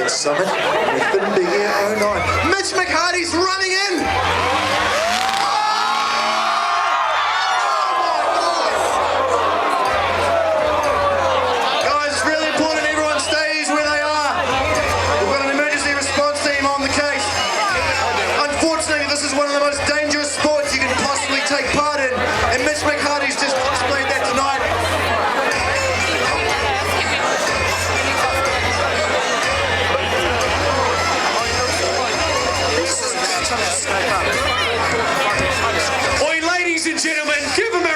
Sports Summit within the year 09. Mitch McHardy's running in! Guys, it's really important everyone stays where they are. We've got an emergency response team on the case. Unfortunately, this is one of the most dangerous sports you can possibly take part in, and Mitch McHardy's just displayed that tonight. Oi, ladies and gentlemen, give him